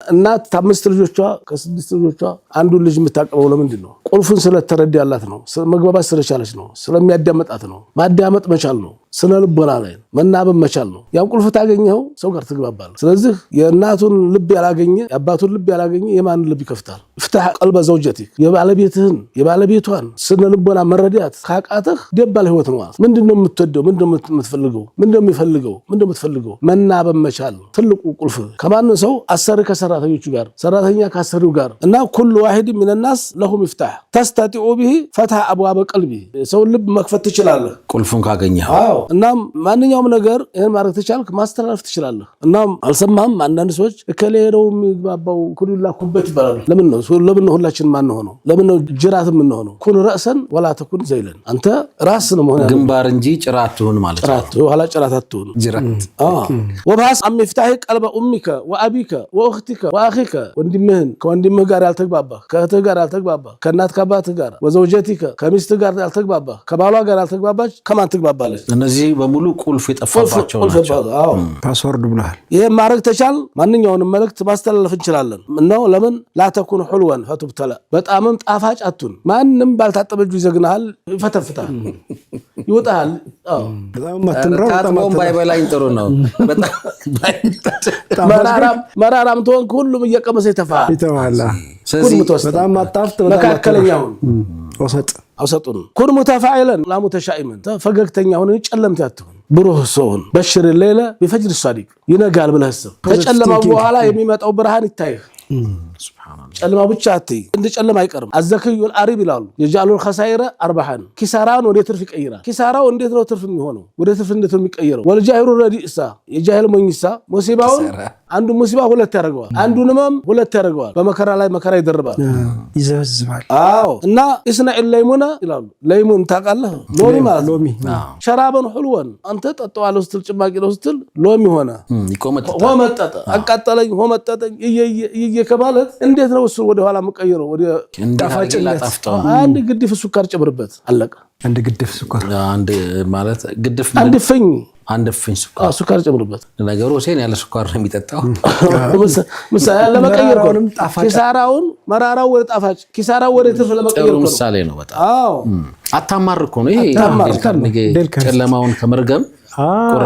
እናት አምስት ልጆቿ ከስድስት ልጆቿ አንዱን ልጅ የምታቀበው ለምንድን ነው? ቁልፉን ስለተረዳላት ነው። መግባባት ስለቻለች ነው። ስለሚያዳምጣት ነው። ማዳመጥ መቻል ነው። ስነ ልቦና ላይ መናበብ መቻል ነው። ያን ቁልፍ ታገኘው ሰው ጋር ትግባባለህ። ስለዚህ የእናቱን ልብ ያላገኘ የአባቱን ልብ ያላገኘ የማን ልብ ይከፍታል? ፍታህ ቀልበ ዘውጀቲክ የባለቤቷን ስነ ልቦና መረዳት ካቃተህ ደባል ህይወት ነው። ምንድነው የምትወደው? ምንድነው የምትፈልገው? ምንድነው የምትፈልገው? መናበብ መቻል ነው ትልቁ ቁልፍ። ከማን ሰው አሰሪ ከሰራተኞቹ ጋር፣ ሰራተኛ ከአሰሪው ጋር እና ኩሉ ዋሂድ ሚን الناس له مفتاح تستطيع به فتح ابواب قلبه ሰው ልብ መክፈት ትችላለህ ቁልፉን ካገኘህ። አዎ እናም ማንኛውም ነገር ይሄን ማድረግ ትችላለህ፣ ማስተላለፍ ትችላለህ። እናም አልሰማህም? አንዳንድ ሰዎች ከሌላው የሚግባባው ኩሉላ ኩበት ይባላል። ለምን ነው ሁላችን ማን ሆነው? ለምን ነው ጅራት ምን ሆነው? ኩን رأسا ولا تكن ذيلا አንተ ራስ ነው መሆን ግንባር እንጂ ጭራት ትሁን ማለት ነው። ጭራት ወላ ጭራት አትሁን ጅራት። وبحث عن مفتاح قلب امك وابيك واختك واخيك ወንድምህን ከወንድምህ ጋር ያልተግባባህ፣ ከእህትህ ጋር ያልተግባባህ፣ ከእናት ከአባትህ ጋር ወዘውጀቲከ ከሚስትህ ጋር ያልተግባባህ፣ ከባሏ ጋር ያልተግባባች ከማን ትግባባለች? እነዚህ በሙሉ ቁልፍ የጠፋባቸው ናቸው። አዎ ፓስወርድ ብለሃል። ይሄ ማድረግ ተቻል ማንኛውንም መልእክት ማስተላለፍ እንችላለን። ነው ለምን ላተኩን حلوان فتبتላ በጣምም ጣፋጭ አቱን ማንንም ባልታጠበጁ ይዘግናል፣ ይፈተፍታል፣ ይወጣል። አዎ በጣም ባይበላኝ ጥሩ ነው። በጣም መራራም ተወን ሁሉም እየቀመሰ ይተፋል። በጣም ማጣፍጥ መካከለኛው አውሰጡን ኩን متفاعلا لا متشائما ፈገግተኛ ሆነ ጨለምት ያትሁን ብሩህ ሰውን በሽር ሌላ በፈጅር ሷዲቅ ይነጋል ብለህስ ከጨለማው በኋላ የሚመጣው ብርሃን ይታይህ። ሱብሃንአላህ ጨለማ ብቻ አትይ እንደ ጨለማ አይቀርም። አዘከዩል አሪብ ይላሉ የጃሉል ኸሳይረ አርባሃን ኪሳራን ወደ ትርፍ ይቀይራል። ኪሳራው እንዴት ነው ትርፍ የሚሆነው? ወደ ትርፍ እንዴት ነው የሚቀየረው? ወልጃሂሩ ረዲእሳ የጃሂል ሞኝሳ ሙሲባው አንዱ ሙሲባ ሁለት ያደርገዋል፣ አንዱ ንመም ሁለት ያደርገዋል። በመከራ ላይ መከራ ይደርባል፣ ይዘዝባል። አዎ እና እስናኢል ለይሙና ይላሉ። ለይሙን ታውቃለህ? ሎሚ ማለት ሎሚ ሸራበን ሁልወን አንተ ጠጣዋለህ ስትል ጭማቂ ነው ስትል ሎሚ ሆነ ሆመጠጠ አቃጠለኝ ሆመጠጠኝ እየከባለት እንዴት ነው እሱ ወደ ኋላ መቀየረው? ወደ ጣፋጭነት አንድ ግድፍ ሱካር ጨምርበት አለቀ። አንድ ግድፍ ሱካር አንድ ማለት ግድፍ አንድ ፍኝ ሱካር ጨምርበት። ነገሩ ሴን ያለ ሱካር ነው የሚጠጣው። ምሳሌ ለመቀየር ነው ኪሳራውን መራራው ወደ ጣፋጭ ኪሳራው ወደ ትርፍ ለመቀየር ነው። ምሳሌ ነው በጣም አዎ። አታማርኩ ነው ይሄ ጨለማውን ከመርገም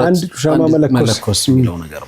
አንድ ሻማ መለኮስ የሚለው ነገር